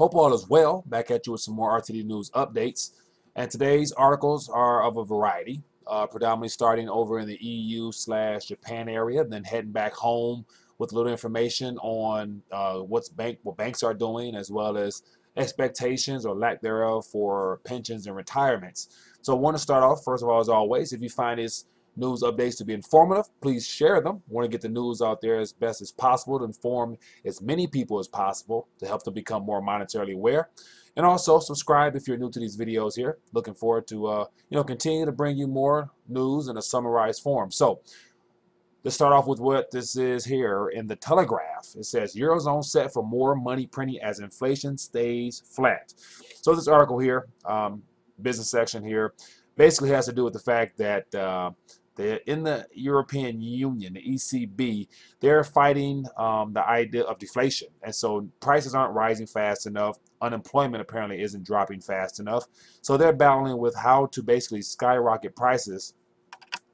Hope all is well. Back at you with some more RTD news updates. And today's articles are of a variety, predominantly starting over in the EU/Japan area, then heading back home with a little information on what banks are doing, as well as expectations or lack thereof for pensions and retirements. So I want to start off, first of all, as always, if you find this news updates to be informative, please share them. We want to get the news out there as best as possible to inform as many people as possible to help them become more monetarily aware. And also subscribe if you're new to these videos here. Looking forward to continue to bring you more news in a summarized form. So let's start off with what this is here in the Telegraph. It says Eurozone set for more money printing as inflation stays flat. So this article here, business section here, basically has to do with the fact that in the European Union, the ECB, they're fighting the idea of deflation. And so prices aren't rising fast enough. Unemployment apparently isn't dropping fast enough. So they're battling with how to basically skyrocket prices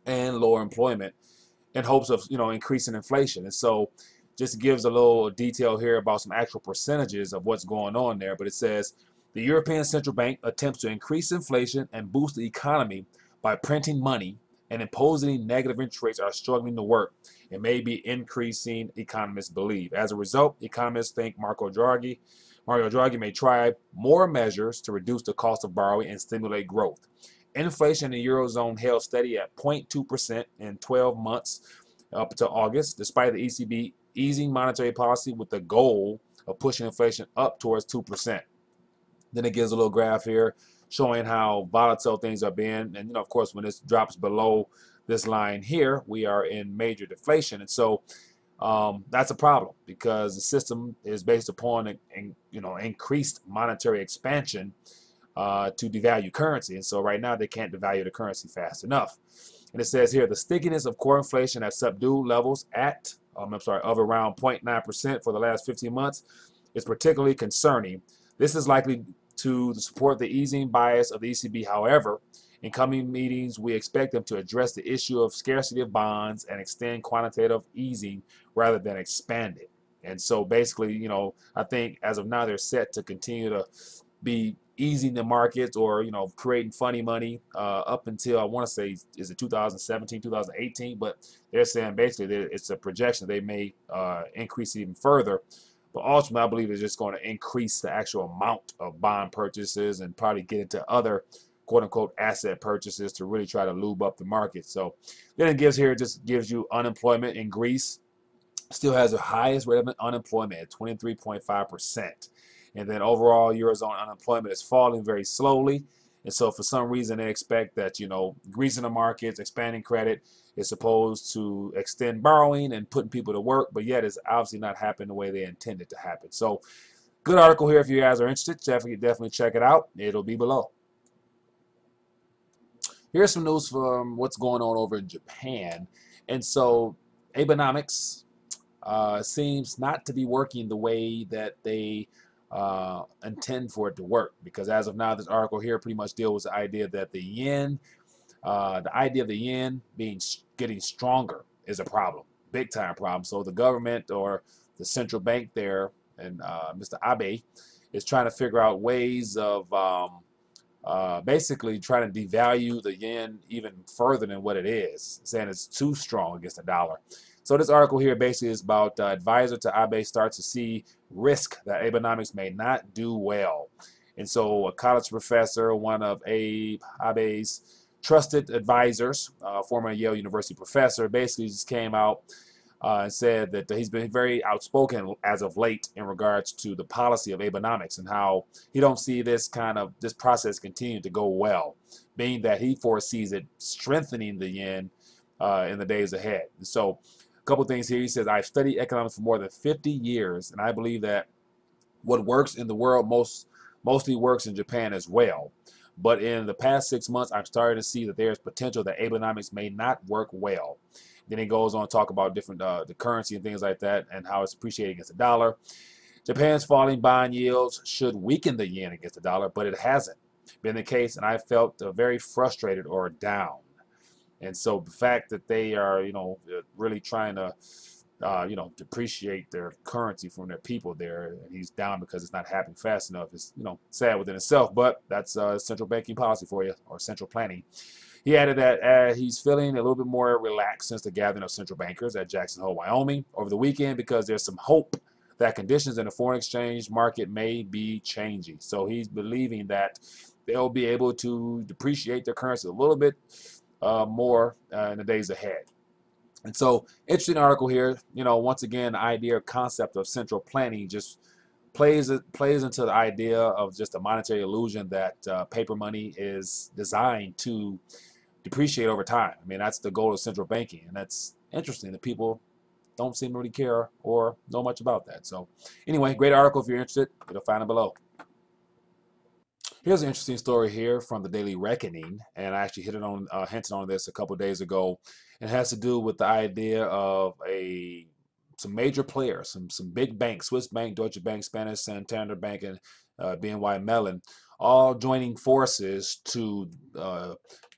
and lower employment in hopes of increasing inflation. And so just gives a little detail here about some actual percentages of what's going on there. But it says the European Central Bank attempts to increase inflation and boost the economy by printing money, and imposing negative interest rates are struggling to work and may be increasing, economists believe. As a result, economists think Mario Draghi may try more measures to reduce the cost of borrowing and stimulate growth. Inflation in the Eurozone held steady at 0.2% in 12 months up to August, despite the ECB easing monetary policy with the goal of pushing inflation up towards 2%. Then it gives a little graph here showing how volatile things are being. And, of course, when this drops below this line here, we are in major deflation. And so that's a problem because the system is based upon, increased monetary expansion to devalue currency. And so right now they can't devalue the currency fast enough. And it says here, the stickiness of core inflation at subdued levels of around 0.9% for the last 15 months is particularly concerning. This is likely to support the easing bias of the ECB. However, in coming meetings, we expect them to address the issue of scarcity of bonds and extend quantitative easing rather than expand it. And so basically, I think as of now, they're set to continue to be easing the markets or, creating funny money up until, I want to say, is it 2017, 2018? But they're saying basically it's a projection they may increase even further. But ultimately, I believe it's just going to increase the actual amount of bond purchases and probably get into other quote-unquote asset purchases to really try to lube up the market. So then it just gives you unemployment in Greece. Still has the highest rate of unemployment at 23.5%. And then overall, Eurozone unemployment is falling very slowly. And so for some reason, they expect that, greasing the markets, expanding credit is supposed to extend borrowing and putting people to work, but yet it's obviously not happening the way they intended to happen. So good article here if you guys are interested. Definitely check it out. It'll be below. Here's some news from what's going on over in Japan. And so Abenomics seems not to be working the way that they intend for it to work, because as of now, this article here pretty much deals with the idea that the yen getting stronger is a problem, big time problem. So the government or the central bank there, and Mr. Abe is trying to figure out ways of basically trying to devalue the yen even further than what it is, saying it's too strong against the dollar. So this article here basically is about advisor to Abe starts to see risk that Abenomics may not do well. And so a college professor, one of Abe's trusted advisors, former Yale University professor, basically just came out and said that he's been very outspoken as of late in regards to the policy of Abenomics and how he don't see this process continue to go well, being that he foresees it strengthening the yen in the days ahead. And so couple things here. He says, I've studied economics for more than 50 years, and I believe that what works in the world mostly works in Japan as well. But in the past 6 months, I'm starting to see that there's potential that Abenomics may not work well. Then he goes on to talk about different the currency and things like that and how it's appreciating against the dollar. Japan's falling bond yields should weaken the yen against the dollar, but it hasn't been the case, and I felt very frustrated or down. And so the fact that they are, really trying to depreciate their currency from their people there. And he's down because it's not happening fast enough. It's, sad within itself, but that's central banking policy for you, or central planning. He added that he's feeling a little bit more relaxed since the gathering of central bankers at Jackson Hole, Wyoming over the weekend, because there's some hope that conditions in the foreign exchange market may be changing. So he's believing that they'll be able to depreciate their currency a little bit more in the days ahead. And so, interesting article here. Once again, the idea or concept of central planning just plays into the idea of just a monetary illusion that paper money is designed to depreciate over time. I mean, that's the goal of central banking, and that's interesting that people don't seem to really care or know much about that. So, anyway, great article if you're interested. You'll find it below. Here's an interesting story here from the Daily Reckoning, and I actually hinted on this a couple of days ago. It has to do with the idea of some major players, some big banks, Swiss Bank, Deutsche Bank, Spanish Santander Bank, and BNY Mellon, all joining forces to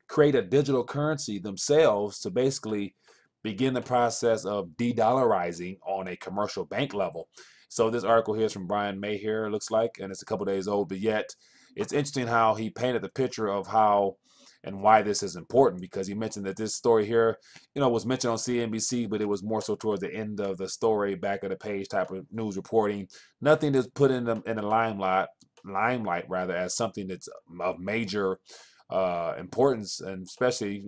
create a digital currency themselves to basically begin the process of de-dollarizing on a commercial bank level. So this article here is from Brian May here, it looks like, and it's a couple days old, but yet it's interesting how he painted the picture of how and why this is important, because he mentioned that this story here, was mentioned on CNBC, but it was more so towards the end of the story, back of the page type of news reporting. Nothing is put in the limelight rather, as something that's of major importance, and especially,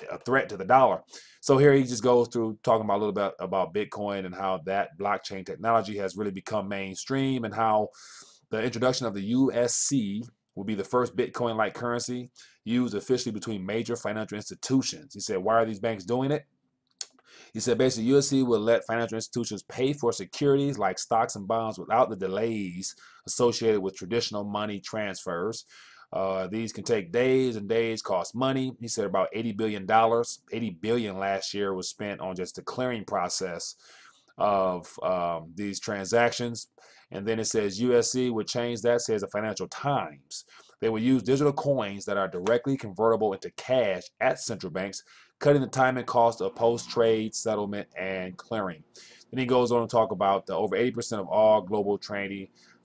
a threat to the dollar. So here he just goes through talking about a little bit about Bitcoin and how that blockchain technology has really become mainstream, and how the introduction of the USC will be the first Bitcoin-like currency used officially between major financial institutions. He said, why are these banks doing it? He said basically USC will let financial institutions pay for securities like stocks and bonds without the delays associated with traditional money transfers. These can take days and days, cost money. He said about $80 billion. $80 billion last year was spent on just the clearing process of these transactions. And then it says USC would change that, says the Financial Times. They will use digital coins that are directly convertible into cash at central banks, cutting the time and cost of post-trade settlement and clearing. Then he goes on to talk about the over 80% of all global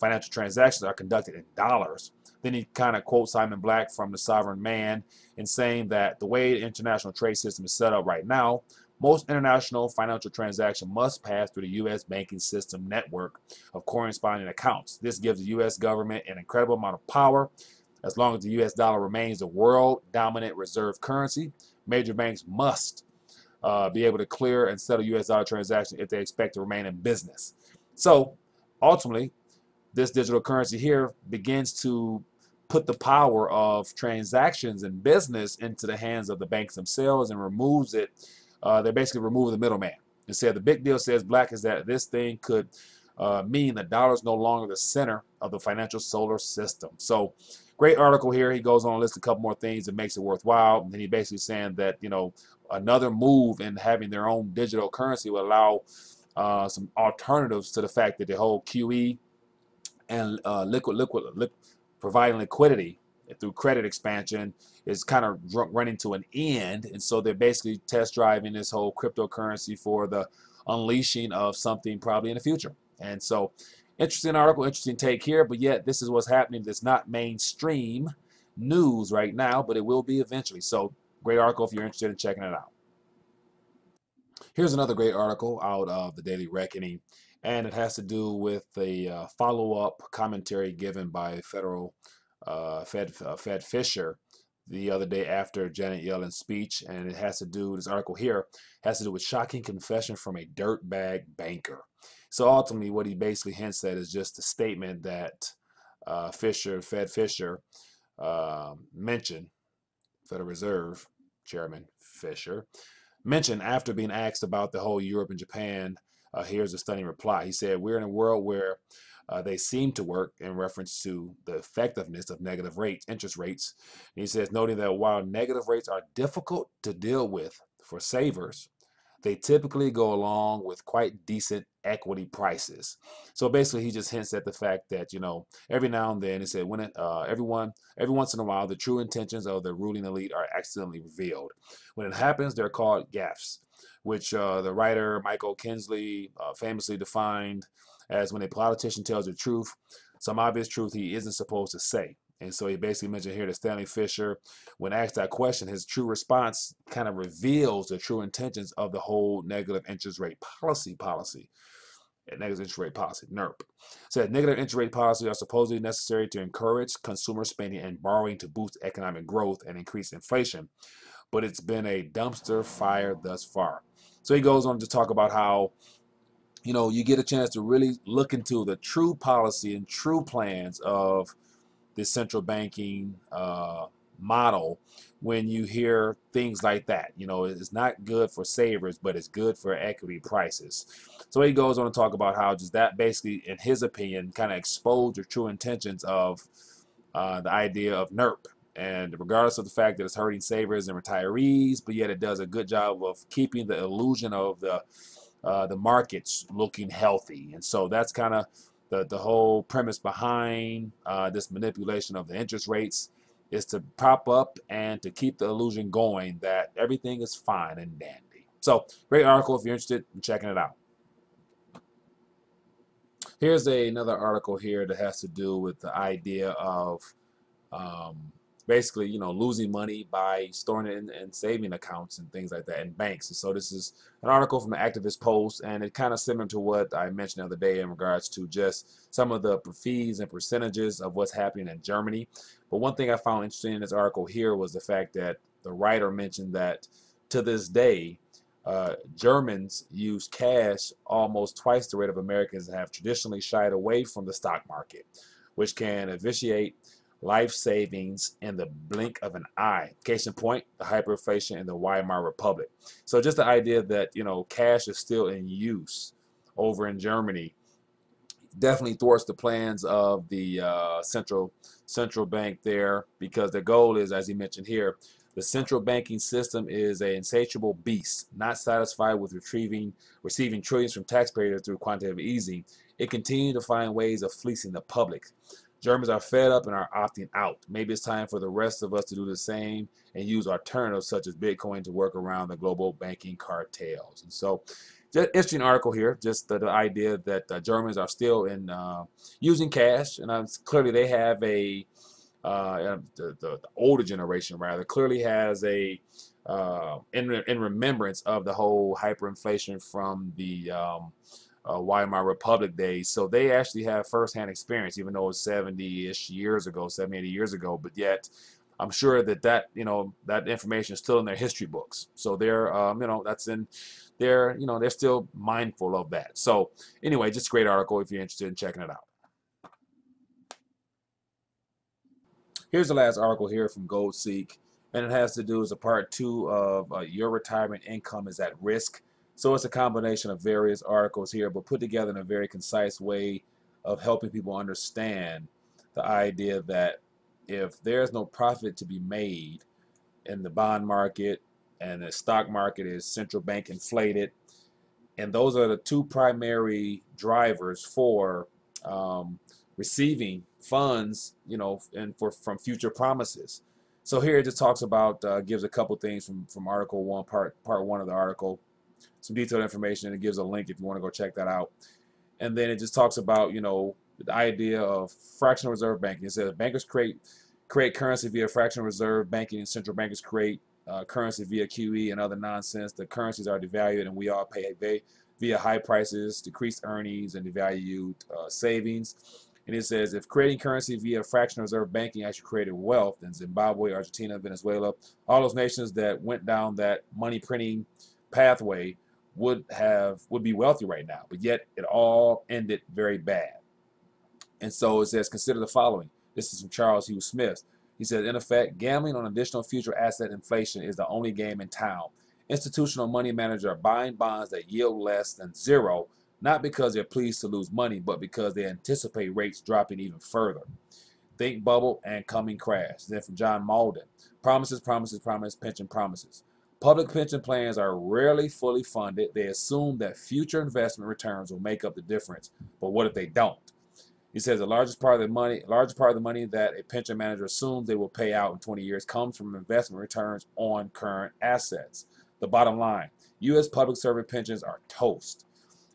financial transactions are conducted in dollars. Then he kind of quotes Simon Black from The Sovereign Man in saying that the way the international trade system is set up right now, most international financial transactions must pass through the U.S. banking system network of corresponding accounts. This gives the U.S. government an incredible amount of power. As long as the U.S. dollar remains the world-dominant reserve currency, major banks must be able to clear and settle U.S. dollar transactions if they expect to remain in business. So, ultimately, this digital currency here begins to put the power of transactions and business into the hands of the banks themselves, and removes it. They basically remove the middleman. And said the big deal, says Black, is that this thing could mean the dollar is no longer the center of the financial solar system. So, great article here. He goes on to list a couple more things that makes it worthwhile. And he basically saying that, another move in having their own digital currency will allow some alternatives to the fact that the whole QE and providing liquidity through credit expansion is kind of running to an end. And so they're basically test driving this whole cryptocurrency for the unleashing of something probably in the future. And so, interesting article, interesting take here, but yet this is what's happening. It's not mainstream news right now, but it will be eventually. So, great article if you're interested in checking it out. Here's another great article out of the Daily Reckoning, and it has to do with the follow-up commentary given by Fed Fisher the other day after Janet Yellen's speech, and it has to do, this article here has to do with shocking confession from a dirtbag banker. So ultimately what he basically hints at is just a statement that Fed Fisher mentioned, Federal Reserve Chairman Fisher, mentioned after being asked about the whole Europe and Japan. Here's a stunning reply. He said, we're in a world where they seem to work, in reference to the effectiveness of negative interest rates. And he says, noting that while negative rates are difficult to deal with for savers, they typically go along with quite decent equity prices. So basically, he just hints at the fact that, every now and then, he said, every once in a while, the true intentions of the ruling elite are accidentally revealed. When it happens, they're called gaffes, which the writer Michael Kinsley famously defined as when a politician tells the truth, some obvious truth he isn't supposed to say. And so he basically mentioned here that Stanley Fischer, when asked that question, his true response kind of reveals the true intentions of the whole negative interest rate policy. Negative interest rate policy, NERP. Said negative interest rate policies are supposedly necessary to encourage consumer spending and borrowing to boost economic growth and increase inflation, but it's been a dumpster fire thus far. So he goes on to talk about how, you get a chance to really look into the true policy and true plans of the central banking model when you hear things like that. It's not good for savers, but it's good for equity prices. So he goes on to talk about how just that basically, in his opinion, kind of exposed the true intentions of the idea of NERP. And regardless of the fact that it's hurting savers and retirees, but yet it does a good job of keeping the illusion of the markets looking healthy. And so that's kind of the whole premise behind this manipulation of the interest rates, is to prop up and to keep the illusion going that everything is fine and dandy. So great article if you're interested in checking it out. Here's another article here that has to do with the idea of basically, losing money by storing it in saving accounts and things like that in banks. And so this is an article from the Activist Post, and it kind of similar to what I mentioned the other day in regards to just some of the fees and percentages of what's happening in Germany. But one thing I found interesting in this article here was the fact that the writer mentioned that to this day, Germans use cash almost twice the rate of Americans and have traditionally shied away from the stock market, which can vitiate life savings in the blink of an eye. Case in point, the hyperinflation in the Weimar Republic. So just the idea that, cash is still in use over in Germany definitely thwarts the plans of the central bank there, because the goal is, as he mentioned here, the central banking system is an insatiable beast, not satisfied with receiving trillions from taxpayers through quantitative easing. It continues to find ways of fleecing the public. Germans are fed up and are opting out. Maybe it's time for the rest of us to do the same and use alternatives such as Bitcoin to work around the global banking cartels. And so, just interesting article here, just the idea that Germans are still in using cash, and clearly they have the older generation rather clearly has in remembrance of the whole hyperinflation from the Weimar Republic days. So they actually have firsthand experience, even though it's 70-ish years ago, 70, 80 years ago, but yet I'm sure that information is still in their history books. So they're, they're still mindful of that. So anyway, just a great article if you're interested in checking it out. Here's the last article here from GoldSeek, and it has to do as a part 2 of your retirement income is at risk. So it's a combination of various articles here, but put together in a very concise way of helping people understand the idea that if there's no profit to be made in the bond market and the stock market is central bank inflated, and those are the two primary drivers for receiving funds, and from future promises. So here it just talks about, gives a couple things from article 1, part 1 of the article, some detailed information, and it gives a link if you want to go check that out. And then it just talks about, the idea of fractional reserve banking. It says bankers create currency via fractional reserve banking, and central bankers create currency via QE and other nonsense. The currencies are devalued, and we all pay via high prices, decreased earnings, and devalued savings. And it says if creating currency via fractional reserve banking actually created wealth, then Zimbabwe, Argentina, Venezuela, all those nations that went down that money printing pathway would be wealthy right now. But yet it all ended very bad. And so it says consider the following. This is from Charles Hugh Smith. He says, in effect, gambling on additional future asset inflation is the only game in town. Institutional money managers are buying bonds that yield less than zero, not because they're pleased to lose money, but because they anticipate rates dropping even further. Think bubble and coming crash. Then from John Malden, promises, promises, promises, pension promises. Public pension plans are rarely fully funded. They assume that future investment returns will make up the difference. But what if they don't? He says the largest part of the money that a pension manager assumes they will pay out in 20 years comes from investment returns on current assets. The bottom line, U.S. public service pensions are toast.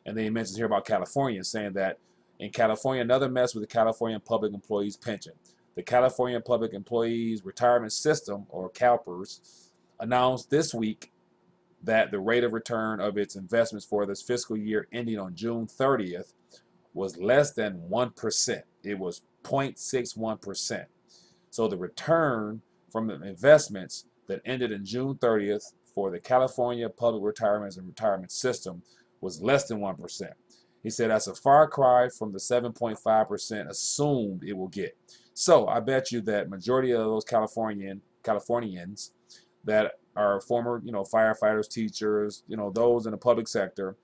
And then he mentions here about California, saying that in California, another mess with the California public employees pension. The California Public Employees Retirement System, or CalPERS, announced this week that the rate of return of its investments for this fiscal year ending on June 30th was less than 1%. It was 0.61%. So the return from the investments that ended in June 30th for the California Public Retirements and Retirement System was less than 1%. He said that's a far cry from the 7.5% assumed it will get. So I bet you that majority of those Californians that are former, firefighters, teachers, those in the public sector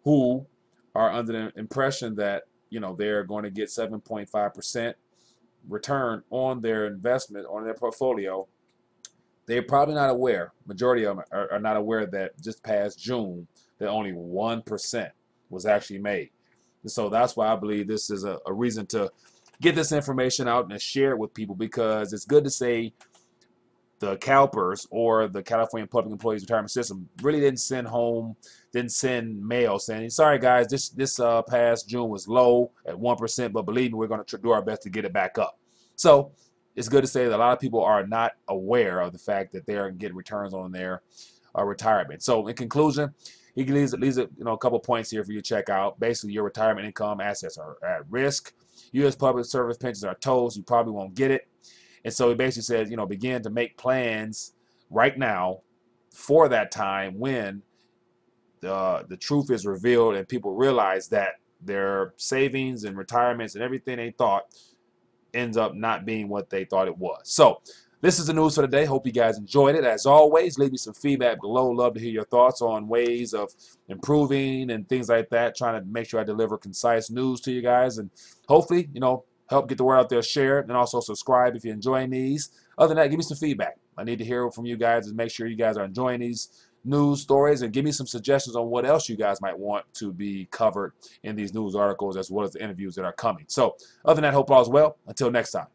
who are under the impression that, they're going to get 7.5% return on their investment, on their portfolio, they're probably not aware, majority of them are not aware that just past June, that only 1% was actually made. And so that's why I believe this is a reason to get this information out and share it with people, because it's good to say the CalPERS, or the California Public Employees Retirement System, really didn't send mail saying, sorry guys, this past June was low at 1%, but believe me, we're going to do our best to get it back up. So it's good to say that a lot of people are not aware of the fact that they're getting returns on their retirement. So in conclusion, he leaves a couple points here for you to check out. Basically, your retirement income assets are at risk. U.S. public service pensions are toast. You probably won't get it. And so he basically says, begin to make plans right now for that time when the truth is revealed and people realize that their savings and retirements and everything they thought ends up not being what they thought it was. So this is the news for today. Hope you guys enjoyed it. As always, leave me some feedback below. Love to hear your thoughts on ways of improving and things like that. Trying to make sure I deliver concise news to you guys, and hopefully, help get the word out there. Share it, and also subscribe if you're enjoying these. Other than that, give me some feedback. I need to hear from you guys and make sure you guys are enjoying these news stories, and give me some suggestions on what else you guys might want to be covered in these news articles, as well as the interviews that are coming. So other than that, hope all is well. Until next time.